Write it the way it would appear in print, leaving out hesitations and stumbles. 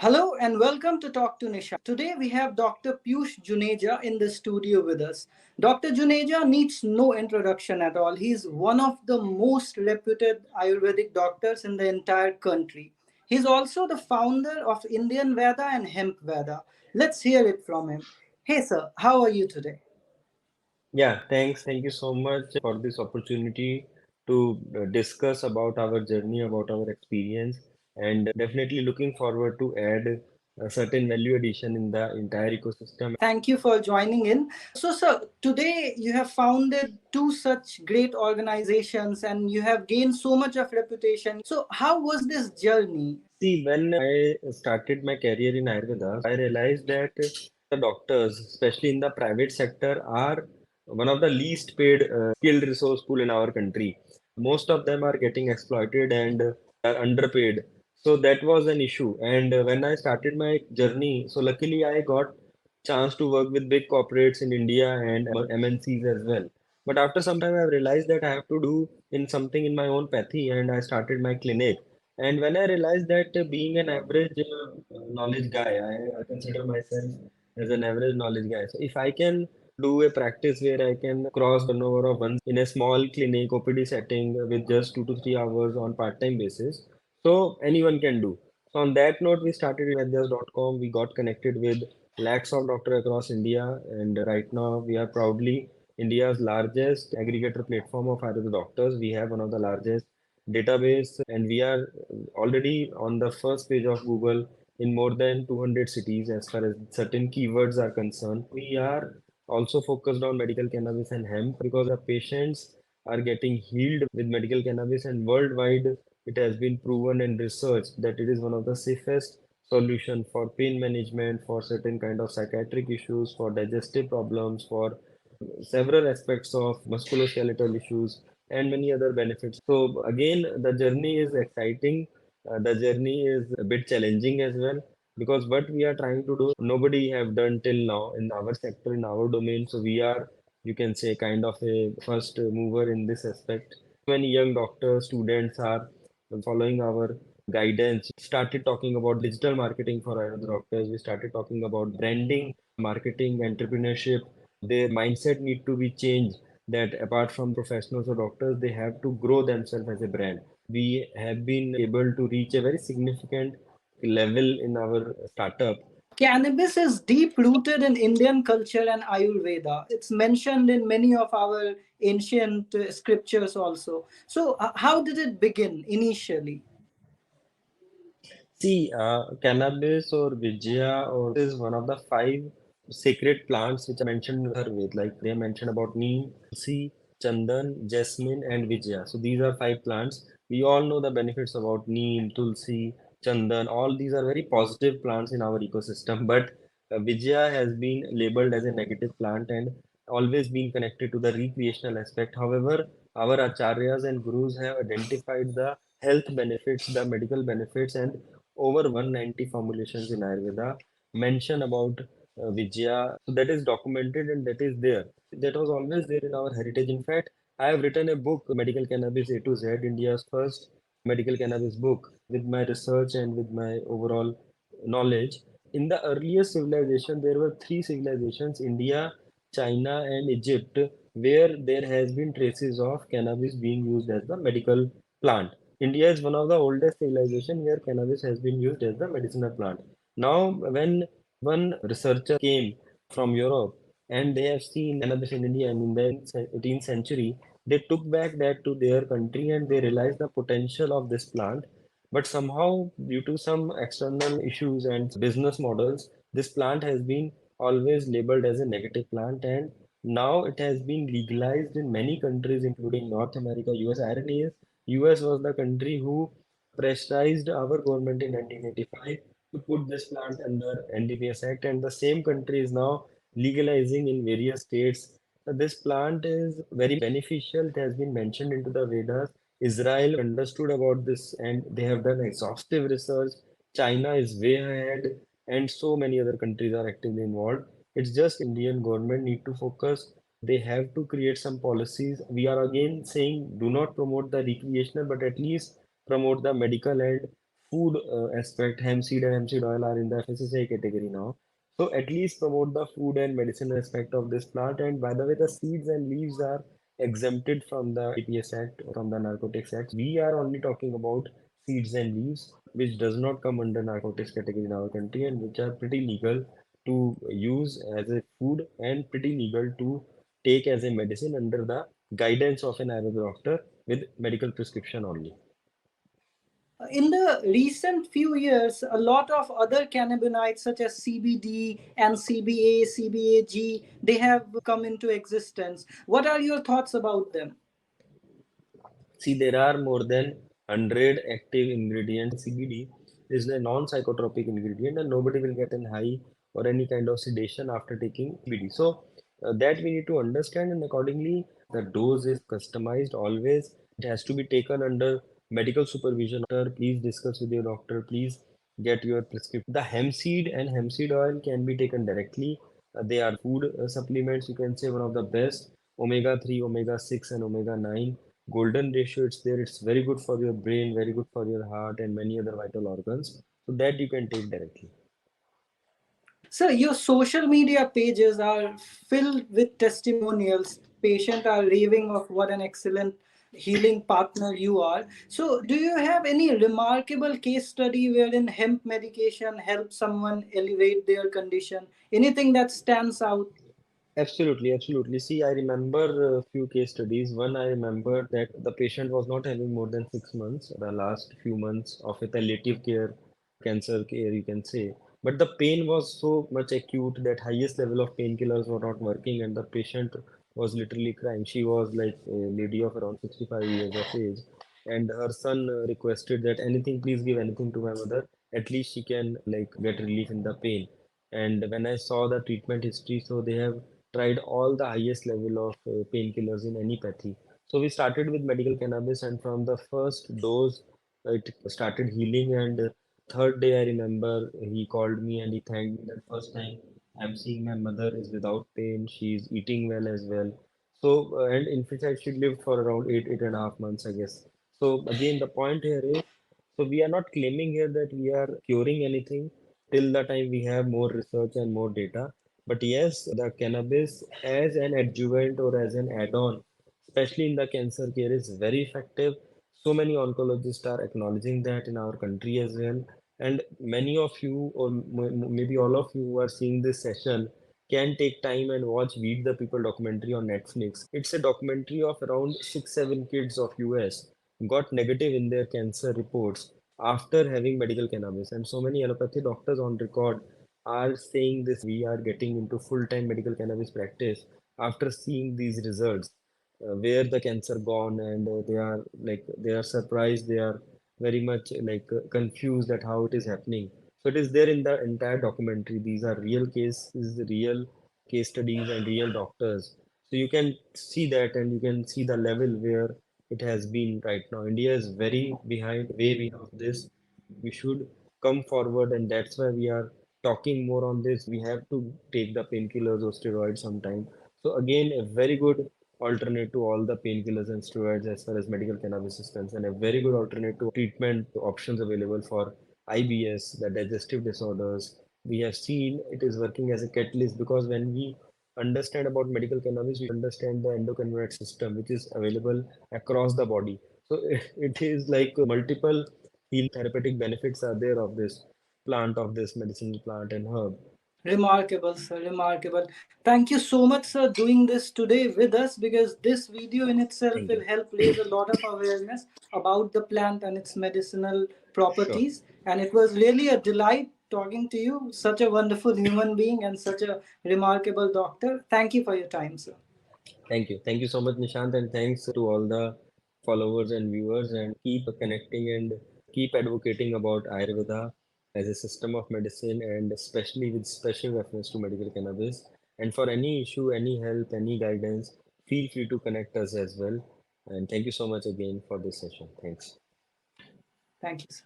Hello and welcome to Talk to Nishant. Today we have Dr. Piyush Juneja in the studio with us. Dr. Juneja needs no introduction at all. He's one of the most reputed Ayurvedic doctors in the entire country. He's also the founder of Indian Veda and Hemp Veda. Let's hear it from him. Hey sir, how are you today? Yeah, thanks. Thank you so much for this opportunity to discuss about our journey, about our experience, and definitely looking forward to add a certain value addition in the entire ecosystem. Thank you for joining in. So, sir, today you have founded two such great organizations and you have gained so much of reputation. So, how was this journey? See, when I started my career in Ayurveda, I realized that the doctors, especially in the private sector, are one of the least paid skilled resource pool in our country. Most of them are getting exploited and are underpaid. So that was an issue. And when I started my journey, so luckily I got chance to work with big corporates in India and MNCs as well. But after some time, I realized that I have to do in something in my own pathy, and I started my clinic. And when I realized that being an average knowledge guy, I consider myself as an average knowledge guy. So if I can do a practice where I can cross the turnover of one in a small clinic, OPD setting with just 2 to 3 hours on part-time basis, so anyone can do. So on that note, we started Vaidyas.com. We got connected with lakhs of doctors across India, and right now we are proudly India's largest aggregator platform of Ayurveda doctors. We have one of the largest database, and we are already on the first page of Google in more than 200 cities as far as certain keywords are concerned. We are also focused on medical cannabis and hemp because our patients are getting healed with medical cannabis, and worldwide it has been proven and researched that it is one of the safest solution for pain management, for certain kind of psychiatric issues, for digestive problems, for several aspects of musculoskeletal issues and many other benefits. So again, the journey is exciting. The journey is a bit challenging as well because what we are trying to do, nobody have done till now in our sector, in our domain. So we are, you can say, kind of a first mover in this aspect. Many young doctors, students are following our guidance. Started talking about digital marketing for Ayurveda doctors. We started talking about branding, marketing, entrepreneurship. Their mindset need to be changed that apart from professionals or doctors, they have to grow themselves as a brand. We have been able to reach a very significant level in our startup. Cannabis is deep rooted in Indian culture and Ayurveda. It's mentioned in many of our ancient scriptures also. So, how did it begin initially? See, cannabis or Vijaya or is one of the five sacred plants which are mentioned in Ayurveda. Like they mention about neem, tulsi, chandan, jasmine, and Vijaya. So these are five plants. We all know the benefits about neem, tulsi, chandan. All these are very positive plants in our ecosystem. But Vijaya has been labeled as a negative plant and always been connected to the recreational aspect. However, our acharyas and gurus have identified the health benefits, the medical benefits, and over 190 formulations in Ayurveda mention about Vijaya. So that is documented and that is there. That was always there in our heritage. In fact, I have written a book, Medical Cannabis A to Z, India's first medical cannabis book, with my research and with my overall knowledge. In the earliest civilization, there were three civilizations, India, China, and Egypt, where there has been traces of cannabis being used as the medical plant. India is one of the oldest civilization where cannabis has been used as the medicinal plant. Now, when one researcher came from Europe and they have seen cannabis in India and in the 18th century, they took back that to their country and they realized the potential of this plant. But somehow, due to some external issues and business models, this plant has been always labeled as a negative plant, and now it has been legalized in many countries, including North America, US. Irony is, US was the country who pressurized our government in 1985 to put this plant under NDPS Act, and the same country is now legalizing in various states. This plant is very beneficial. It has been mentioned into the Vedas. Israel understood about this and they have done exhaustive research. China is way ahead, and so many other countries are actively involved. It's just Indian government need to focus. They have to create some policies. We are again saying do not promote the recreational, but at least promote the medical and food aspect, hemp seed and hemp seed oil are in the FSSAI category now. So at least promote the food and medicinal aspect of this plant. And by the way, the seeds and leaves are exempted from the NDPS Act, from the Narcotics Act. We are only talking about seeds and leaves, which does not come under narcotics category in our country and which are pretty legal to use as a food and pretty legal to take as a medicine under the guidance of an Ayurveda doctor with medical prescription only. In the recent few years, a lot of other cannabinoids such as CBD and CBA, CBAG, they have come into existence. What are your thoughts about them? See, there are more than 100 active ingredients. CBD is a non-psychotropic ingredient, and nobody will get an high or any kind of sedation after taking CBD. So that we need to understand, and accordingly, the dose is customized always. It has to be taken under medical supervision. Please discuss with your doctor. Please get your prescription. The hemp seed and hemp seed oil can be taken directly. They are food supplements. You can say one of the best omega 3, omega 6, and omega 9 golden ratio. It's there. It's very good for your brain, very good for your heart, and many other vital organs. So that you can take directly. So your social media pages are filled with testimonials. Patients are raving of what an excellent healing partner you are. So do you have any remarkable case study wherein hemp medication helps someone elevate their condition? Anything that stands out? Absolutely, absolutely. See, I remember a few case studies. One, I remember that the patient was not having more than 6 months, the last few months of a palliative care, cancer care, you can say. But the pain was so much acute that highest level of painkillers were not working, and the patient was literally crying. She was like a lady of around 65 years of age, and her son requested that anything, please give anything to my mother. At least she can like get relief in the pain. And when I saw the treatment history, so they have tried all the highest level of painkillers in any pathy. So we started with medical cannabis, and from the first dose, it started healing. And third day, I remember he called me and he thanked me that first time I'm seeing my mother is without pain. She's eating well as well. So and in fact, she lived for around 8.5 months, I guess. So again, the point here is, so we are not claiming here that we are curing anything till the time we have more research and more data. But yes, the cannabis as an adjuvant or as an add-on, especially in the cancer care, is very effective. So many oncologists are acknowledging that in our country as well. And many of you, or maybe all of you who are seeing this session, can take time and watch Weed the People documentary on Netflix. It's a documentary of around 6, 7 kids of US got negative in their cancer reports after having medical cannabis. And so many allopathy doctors on record are saying this, we are getting into full-time medical cannabis practice after seeing these results, where the cancer gone, and they are like they are surprised, they are very much like confused at how it is happening. So it is there in the entire documentary. These are real cases, real case studies, and real doctors. So you can see that, and you can see the level where it has been right now. India is very behind, way behind of this. We should come forward, and that's why we are talking more on this. We have to take the painkillers or steroids sometime. So again, a very good alternate to all the painkillers and steroids as far as medical cannabis is concerned, a very good alternate to treatment options available for IBS, the digestive disorders. We have seen it is working as a catalyst, because when we understand about medical cannabis, we understand the endocannabinoid system, which is available across the body. So it is like multiple healing therapeutic benefits are there of this plant, of this medicinal plant and herb. Remarkable, sir. Remarkable. Thank you so much, sir, doing this today with us, because this video in itself Thank will you. help raise a lot of awareness about the plant and its medicinal Sure. properties. And it was really a delight talking to you. Such a wonderful human being and such a remarkable doctor. Thank you for your time, sir. Thank you. Thank you so much, Nishant, and thanks to all the followers and viewers. And keep connecting and keep advocating about Ayurveda as a system of medicine, and especially with special reference to medical cannabis. And for any issue, any help, any guidance, feel free to connect us as well. And thank you so much again for this session. Thanks. Thank you, sir.